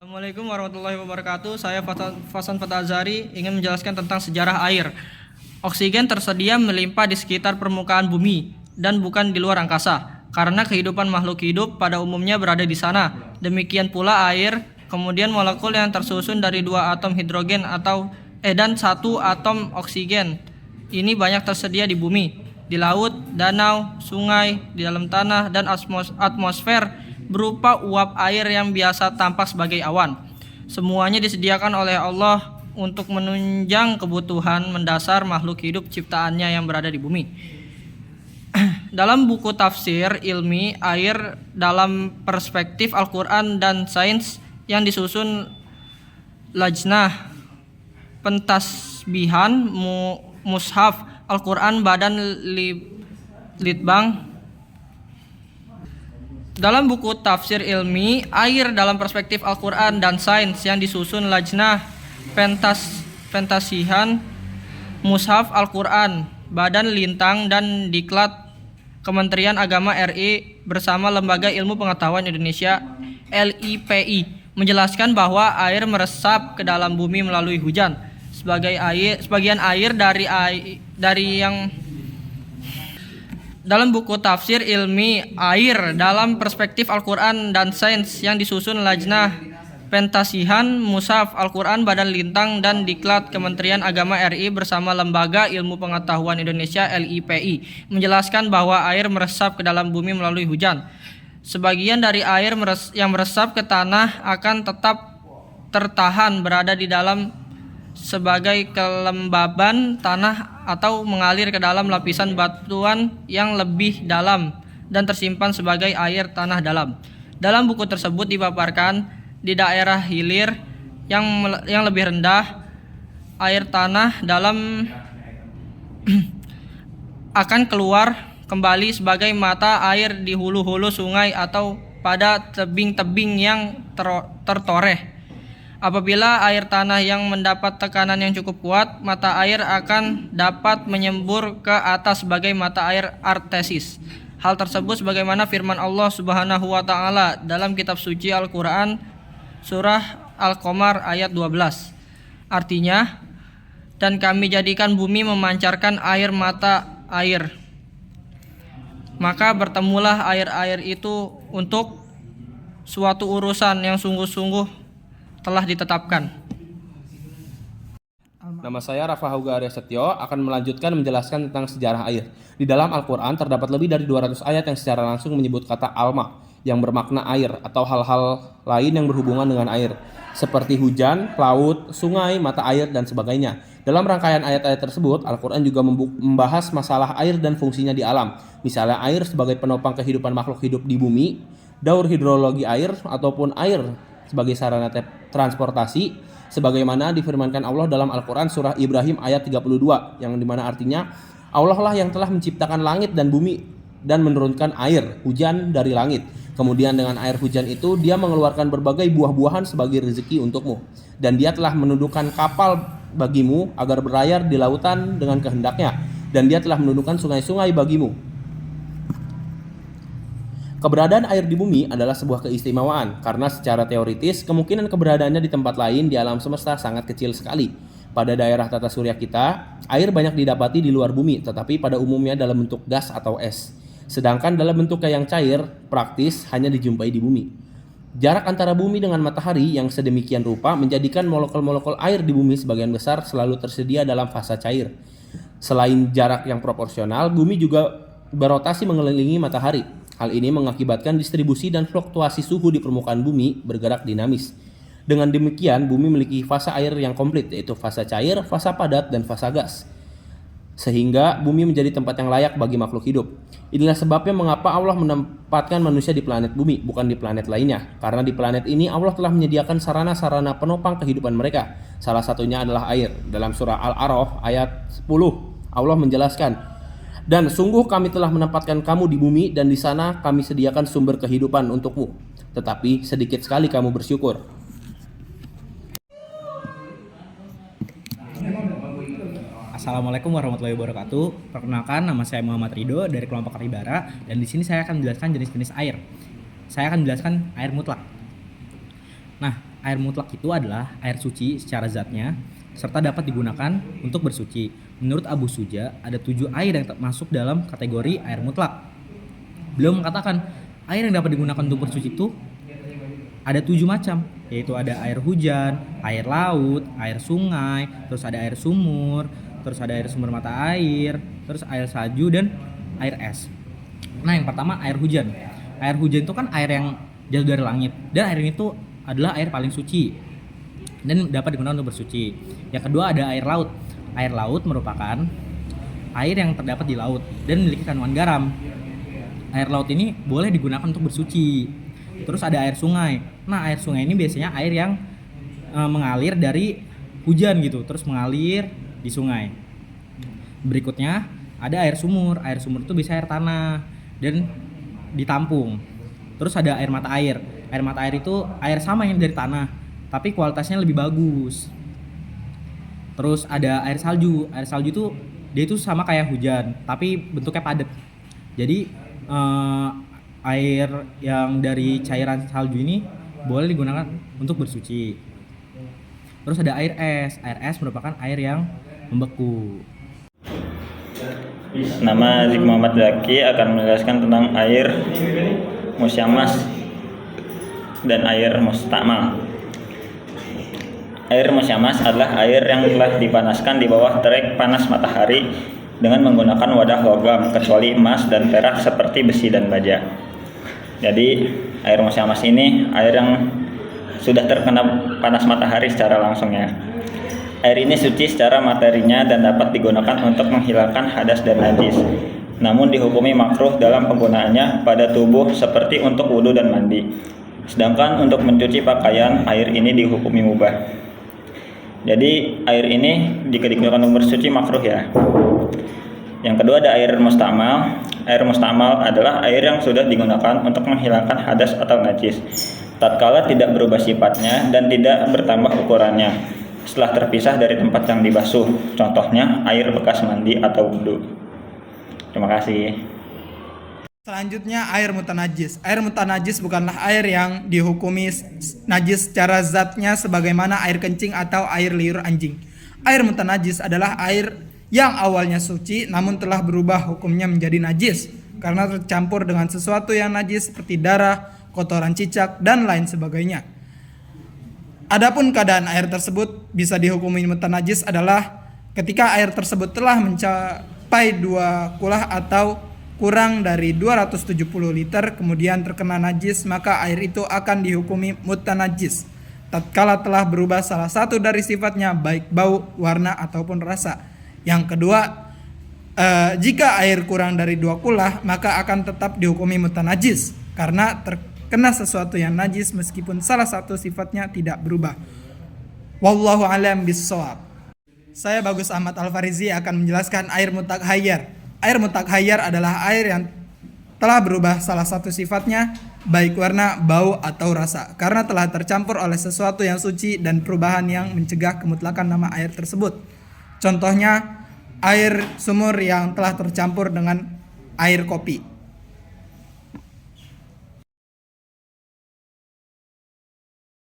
Assalamualaikum warahmatullahi wabarakatuh. Saya Fasan Fatazari ingin menjelaskan tentang sejarah air. Oksigen tersedia melimpah di sekitar permukaan bumi dan bukan di luar angkasa, karena kehidupan makhluk hidup pada umumnya berada di sana. Demikian pula air, kemudian molekul yang tersusun dari 2 atom hidrogen dan 1 atom oksigen. Ini banyak tersedia di bumi, di laut, danau, sungai, di dalam tanah, dan atmosfer berupa uap air yang biasa tampak sebagai awan. Semuanya disediakan oleh Allah untuk menunjang kebutuhan mendasar makhluk hidup ciptaannya yang berada di bumi. Dalam buku tafsir ilmi air dalam perspektif Al-Quran dan sains yang disusun Lajnah Pentasbihan Mushaf Al-Quran Badan Litbang. Dalam buku tafsir ilmi air dalam perspektif Al-Quran dan sains yang disusun Lajnah Pentasihan Mushaf Al-Quran Badan Lintang dan Diklat Kementerian Agama RI bersama Lembaga Ilmu Pengetahuan Indonesia LIPI menjelaskan bahwa air meresap ke dalam bumi melalui hujan. Sebagian air dari yang dalam buku tafsir ilmi air dalam perspektif Al-Quran dan sains yang disusun Lajnah Pentasihan Mushaf Al-Quran Badan Lintang dan Diklat Kementerian Agama RI bersama Lembaga Ilmu Pengetahuan Indonesia LIPI menjelaskan bahwa air meresap ke dalam bumi melalui hujan. Sebagian dari air yang meresap ke tanah akan tetap tertahan berada di dalam sebagai kelembaban tanah atau mengalir ke dalam lapisan batuan yang lebih dalam dan tersimpan sebagai air tanah dalam. Dalam buku tersebut dipaparkan di daerah hilir yang lebih rendah, air tanah dalam akan keluar kembali sebagai mata air di hulu-hulu sungai atau pada tebing-tebing yang tertoreh. Apabila air tanah yang mendapat tekanan yang cukup kuat, mata air akan dapat menyembur ke atas sebagai mata air artesis. Hal tersebut sebagaimana firman Allah Subhanahu wa taala dalam kitab suci Al-Qur'an surah Al-Qamar ayat 12. Artinya, dan kami jadikan bumi memancarkan air mata air. Maka bertemulah air-air itu untuk suatu urusan yang sungguh-sungguh telah ditetapkan. Nama saya Rafa Hauga Arya Setio akan melanjutkan menjelaskan tentang sejarah air. Di dalam Al-Quran terdapat lebih dari 200 ayat yang secara langsung menyebut kata alma yang bermakna air atau hal-hal lain yang berhubungan dengan air seperti hujan, laut, sungai, mata air, dan sebagainya. Dalam rangkaian ayat-ayat tersebut, Al-Quran juga membahas masalah air dan fungsinya di alam. Misalnya air sebagai penopang kehidupan makhluk hidup di bumi, daur hidrologi air ataupun air sebagai sarana transportasi sebagaimana difirmankan Allah dalam Al-Quran surah Ibrahim ayat 32 yang dimana artinya Allah lah yang telah menciptakan langit dan bumi dan menurunkan air hujan dari langit, kemudian dengan air hujan itu dia mengeluarkan berbagai buah-buahan sebagai rezeki untukmu, dan dia telah menundukkan kapal bagimu agar berlayar di lautan dengan kehendaknya, dan dia telah menundukkan sungai-sungai bagimu. Keberadaan air di bumi adalah sebuah keistimewaan karena secara teoritis kemungkinan keberadaannya di tempat lain di alam semesta sangat kecil sekali. Pada daerah tata surya kita, air banyak didapati di luar bumi tetapi pada umumnya dalam bentuk gas atau es. Sedangkan dalam bentuknya yang cair, praktis hanya dijumpai di bumi. Jarak antara bumi dengan matahari yang sedemikian rupa menjadikan molekul-molekul air di bumi sebagian besar selalu tersedia dalam fase cair. Selain jarak yang proporsional, bumi juga berotasi mengelilingi matahari. Hal ini mengakibatkan distribusi dan fluktuasi suhu di permukaan bumi bergerak dinamis. Dengan demikian, bumi memiliki fase air yang komplit, yaitu fase cair, fase padat, dan fase gas. Sehingga bumi menjadi tempat yang layak bagi makhluk hidup. Inilah sebabnya mengapa Allah menempatkan manusia di planet bumi, bukan di planet lainnya. Karena di planet ini Allah telah menyediakan sarana-sarana penopang kehidupan mereka. Salah satunya adalah air. Dalam surah Al-A'raf ayat 10, Allah menjelaskan, dan sungguh kami telah menempatkan kamu di bumi dan di sana kami sediakan sumber kehidupan untukmu. Tetapi sedikit sekali kamu bersyukur. Assalamualaikum warahmatullahi wabarakatuh. Perkenalkan, nama saya Muhammad Ridho dari kelompok Karibara, dan di sini saya akan menjelaskan jenis-jenis air. Saya akan menjelaskan air mutlak. Nah, air mutlak itu adalah air suci secara zatnya serta dapat digunakan untuk bersuci. Menurut Abu Suja, ada 7 air yang masuk dalam kategori air mutlak. Beliau mengatakan air yang dapat digunakan untuk bersuci itu ada 7 macam, yaitu ada air hujan, air laut, air sungai, terus ada air sumur, terus ada air sumber mata air, terus air salju dan air es. Nah, yang pertama air hujan. Air hujan itu kan air yang jatuh dari langit, dan air itu adalah air paling suci dan dapat digunakan untuk bersuci. Yang kedua ada air laut. Air laut merupakan air yang terdapat di laut dan memiliki kandungan garam. Air laut ini boleh digunakan untuk bersuci. Terus ada air sungai. Nah, air sungai ini biasanya air yang mengalir dari hujan gitu, terus mengalir di sungai. Berikutnya ada air sumur. Air sumur itu bisa air tanah dan ditampung. Terus ada air mata air. Air mata air itu air sama yang dari tanah, tapi kualitasnya lebih bagus. Terus ada air salju. Air salju itu dia itu sama kayak hujan, tapi bentuknya padat. Jadi air yang dari cairan salju ini boleh digunakan untuk bersuci. Terus ada air es. Air es merupakan air yang membeku. Nama Zik Muhammad Zaki akan menjelaskan tentang air musyamas dan air mustamal. Air musyamas adalah air yang telah dipanaskan di bawah terik panas matahari dengan menggunakan wadah logam kecuali emas dan perak seperti besi dan baja. Jadi air musyamas ini air yang sudah terkena panas matahari secara langsung ya. Air ini suci secara materinya dan dapat digunakan untuk menghilangkan hadas dan najis. Namun dihukumi makruh dalam penggunaannya pada tubuh seperti untuk wudhu dan mandi. Sedangkan untuk mencuci pakaian, air ini dihukumi mubah. Jadi air ini jika digunakan untuk bersuci makruh ya. Yang kedua ada air mustamal. Air mustamal adalah air yang sudah digunakan untuk menghilangkan hadas atau najis, tatkala tidak berubah sifatnya dan tidak bertambah ukurannya setelah terpisah dari tempat yang dibasuh. Contohnya air bekas mandi atau wudhu. Terima kasih. Selanjutnya air mutanajis. Air mutanajis bukanlah air yang dihukumi najis secara zatnya sebagaimana air kencing atau air liur anjing. Air mutanajis adalah air yang awalnya suci namun telah berubah hukumnya menjadi najis karena tercampur dengan sesuatu yang najis seperti darah, kotoran cicak, dan lain sebagainya. Adapun keadaan air tersebut bisa dihukumi mutanajis adalah ketika air tersebut telah mencapai 2 kulah atau kurang dari 270 liter kemudian terkena najis, maka air itu akan dihukumi mutanajis tatkala telah berubah salah satu dari sifatnya baik bau, warna ataupun rasa. Yang kedua, jika air kurang dari 2 kulah maka akan tetap dihukumi mutanajis karena terkena sesuatu yang najis meskipun salah satu sifatnya tidak berubah. Wallahu a'lam bissawab. Saya Bagus Ahmad Al-Farizi akan menjelaskan air mutakhayyar. Air mutakhayyar adalah air yang telah berubah salah satu sifatnya baik warna, bau, atau rasa karena telah tercampur oleh sesuatu yang suci dan perubahan yang mencegah kemutlakan nama air tersebut. Contohnya air sumur yang telah tercampur dengan air kopi.